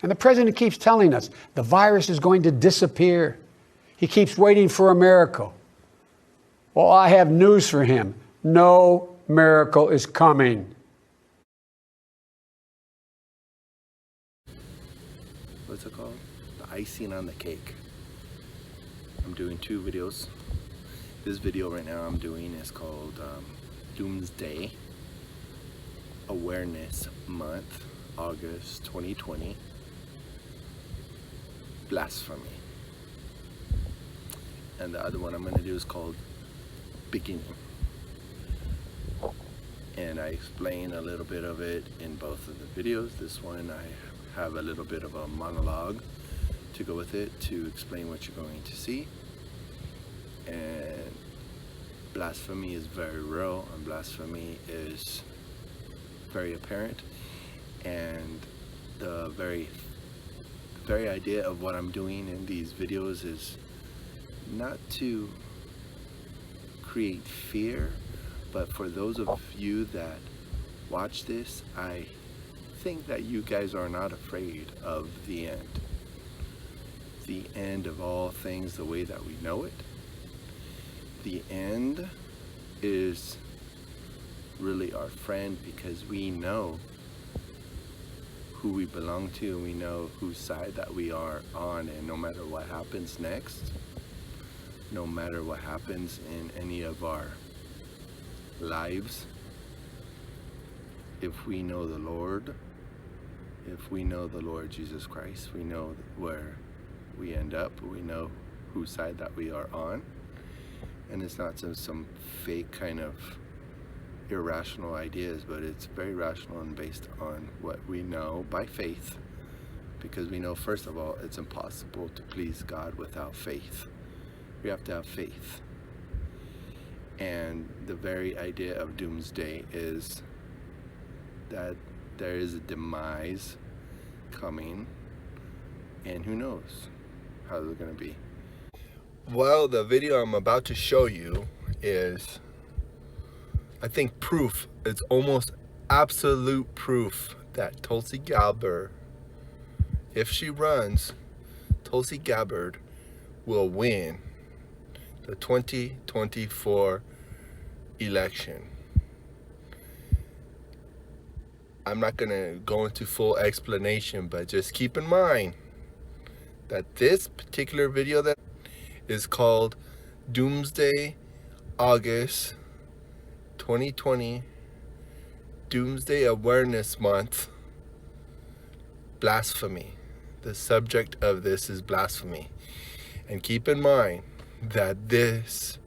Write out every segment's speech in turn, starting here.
And the president keeps telling us the virus is going to disappear. He keeps waiting for a miracle. Well, I have news for him. No miracle is coming. What's it called? The icing on the cake. I'm doing 2 videos. This video right now I'm doing is called Doomsday Awareness Month, August 2020. Blasphemy. And the other one I'm going to do is called Beginning. And I explain a little bit of it in both of the videos. This one I have a little bit of a monologue to go with it to explain what you're going to see. And blasphemy is very real, and blasphemy is very apparent. And the very idea of what I'm doing in these videos is not to create fear, but for those of you that watch this, I think that you guys are not afraid of the end. The end of all things the way that we know it. The end is really our friend because we know who we belong to and we know whose side that we are on, and no matter what happens next, no matter what happens in any of our lives, if we know the Lord, if we know the Lord Jesus Christ, we know where we end up, we know whose side that we are on. And it's not some fake kind of irrational ideas, but it's very rational and based on what we know by faith, because we know, first of all, it's impossible to please God without faith. We have to have faith. And the very idea of doomsday is that there is a demise coming, and who knows how it's going to be. Well, the video I'm about to show you is, I think, proof. It's almost absolute proof that Tulsi Gabbard, if she runs, Tulsi Gabbard will win the 2024 election. I'm not going to go into full explanation, but just keep in mind that this particular video that is called Doomsday August 2020 Doomsday Awareness Month Blasphemy. The subject of this is blasphemy. And keep in mind that this,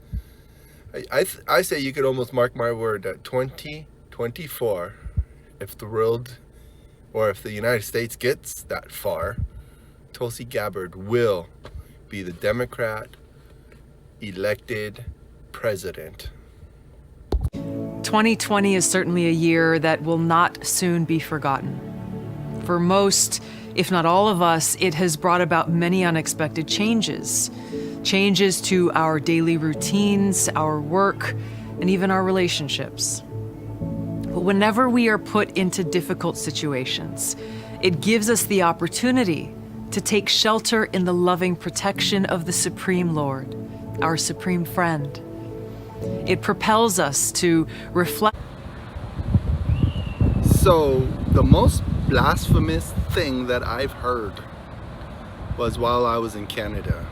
I say you could almost mark my word that 2024, if the world or if the United States gets that far, Tulsi Gabbard will be the Democrat elected president. 2020 is certainly a year that will not soon be forgotten. For most, if not all of us, it has brought about many unexpected changes. Changes to our daily routines, our work, and even our relationships. But whenever we are put into difficult situations, it gives us the opportunity to take shelter in the loving protection of the Supreme Lord, our supreme friend. It propels us to reflect. So the most blasphemous thing that I've heard was while I was in Canada.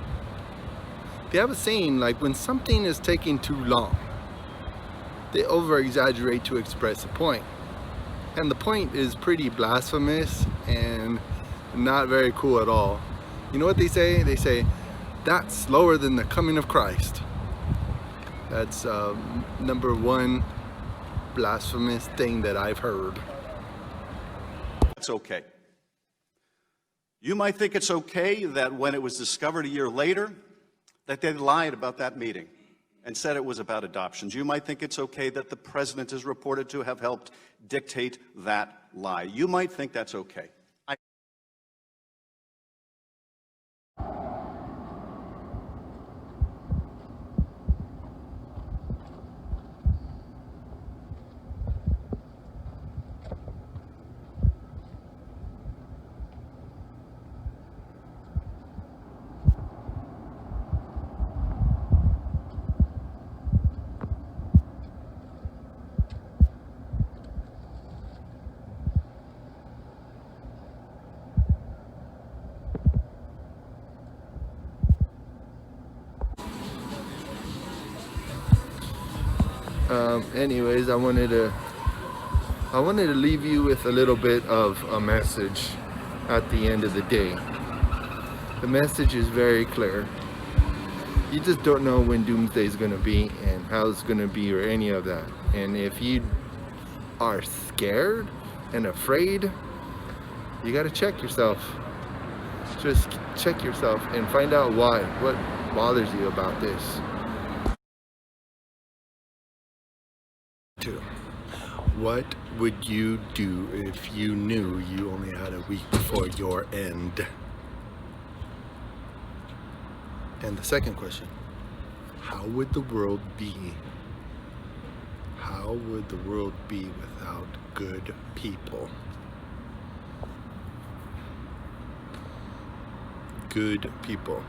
They have a saying, like, when something is taking too long, they over-exaggerate to express a point. And the point is pretty blasphemous and not very cool at all. You know what they say? They say, that's slower than the coming of Christ. That's number one blasphemous thing that I've heard. It's okay. You might think it's okay that when it was discovered a year later that they lied about that meeting and said it was about adoptions. You might think it's okay that the president is reported to have helped dictate that lie. You might think that's okay. Anyways, I wanted to leave you with a little bit of a message at the end of the day. The message is very clear. You just don't know when Doomsday is going to be and how it's going to be or any of that. And if you are scared and afraid, you got to check yourself. Just check yourself and find out why. What bothers you about this? What would you do if you knew you only had a week before your end? And the second question, how would the world be? How would the world be without good people? Good people.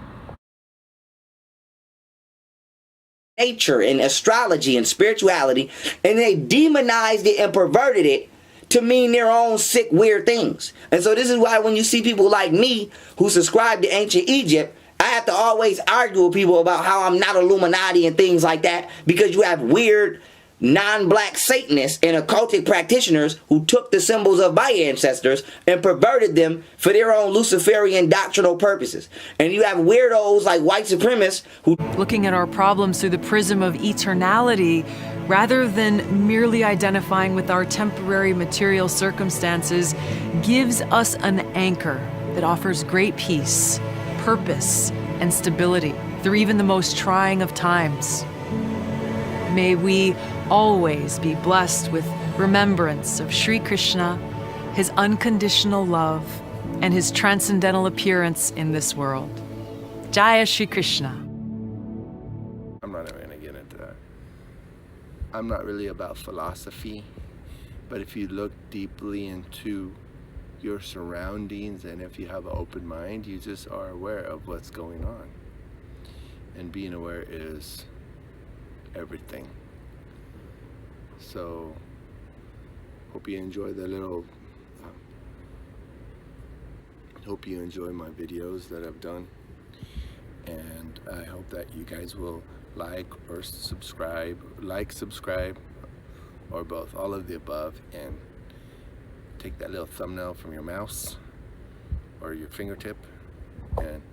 Nature and astrology and spirituality, and they demonized it and perverted it to mean their own sick, weird things. And so this is why when you see people like me who subscribe to ancient Egypt, I have to always argue with people about how I'm not Illuminati and things like that, because you have weird non-black Satanists and occultic practitioners who took the symbols of my ancestors and perverted them for their own Luciferian doctrinal purposes. And you have weirdos like white supremacists who... Looking at our problems through the prism of eternality, rather than merely identifying with our temporary material circumstances, gives us an anchor that offers great peace, purpose, and stability through even the most trying of times. May we always be blessed with remembrance of Sri Krishna, his unconditional love, and his transcendental appearance in this world. Jaya Sri Krishna. I'm not even going to get into that. I'm not really about philosophy, but if you look deeply into your surroundings and if you have an open mind, you just are aware of what's going on. And being aware is everything. So hope you enjoy the little hope you enjoy my videos that I've done, and I hope that you guys will like, subscribe, or both, all of the above, and take that little thumbnail from your mouse or your fingertip and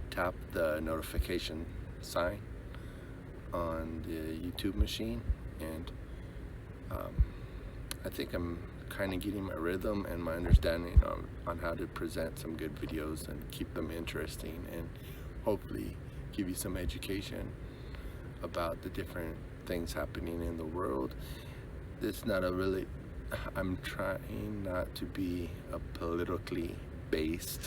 tap the notification sign on the YouTube machine. And I think I'm kind of getting my rhythm and my understanding on how to present some good videos and keep them interesting, and hopefully give you some education about the different things happening in the world. It's not a really, I'm trying not to be a politically based